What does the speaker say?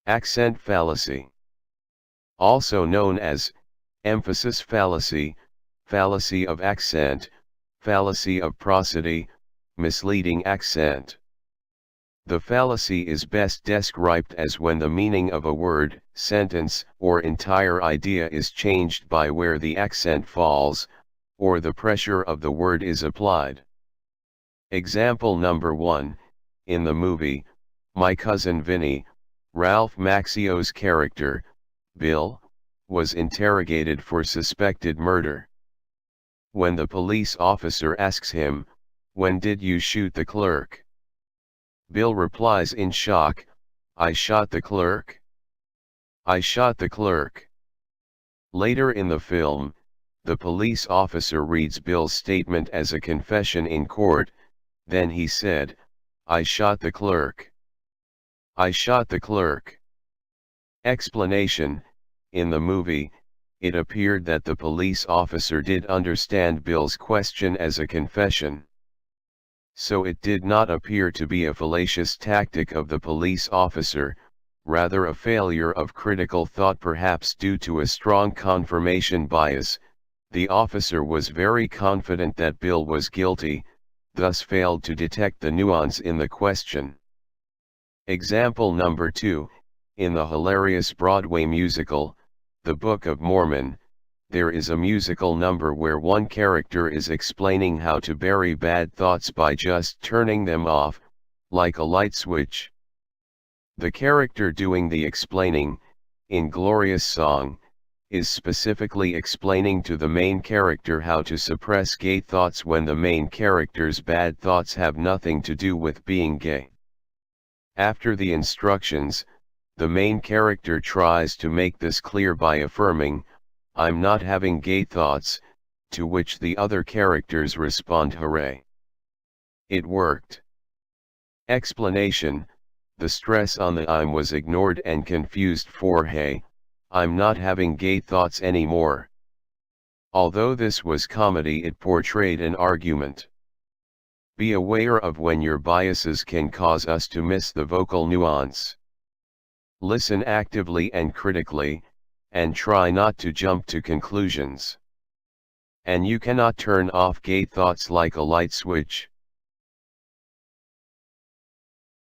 Accent fallacy. Also known as emphasis fallacy, fallacy of accent, fallacy of prosody, misleading accent. The fallacy is best described as when the meaning of a word, sentence, or entire idea is changed by where the accent falls, or the pressure of the word is applied. Example number 1, in the movie, My Cousin Vinny, Ralph Macchio's character, Bill, was interrogated for suspected murder. When the police officer asks him, "When did you shoot the clerk?" Bill replies in shock, "I shot the clerk. I shot the clerk." Later in the film, the police officer reads Bill's statement as a confession in court, then he said, "I shot the clerk. I shot the clerk." Explanation: in the movie, it appeared that the police officer did understand Bill's question as a confession. So it did not appear to be a fallacious tactic of the police officer, rather a failure of critical thought, perhaps due to a strong confirmation bias. The officer was very confident that Bill was guilty, thus failed to detect the nuance in the question. Example number 2, in the hilarious Broadway musical, The Book of Mormon, there is a musical number where one character is explaining how to bury bad thoughts by just turning them off, like a light switch. The character doing the explaining, in Glorious Song, is specifically explaining to the main character how to suppress gay thoughts when the main character's bad thoughts have nothing to do with being gay. After the instructions, the main character tries to make this clear by affirming, "I'm not having gay thoughts," to which the other characters respond, "Hooray! It worked." Explanation: the stress on the "I'm" was ignored and confused for "Hey, I'm not having gay thoughts anymore." Although this was comedy, it portrayed an argument. Be aware of when your biases can cause us to miss the vocal nuance. Listen actively and critically, and try not to jump to conclusions. And you cannot turn off gay thoughts like a light switch.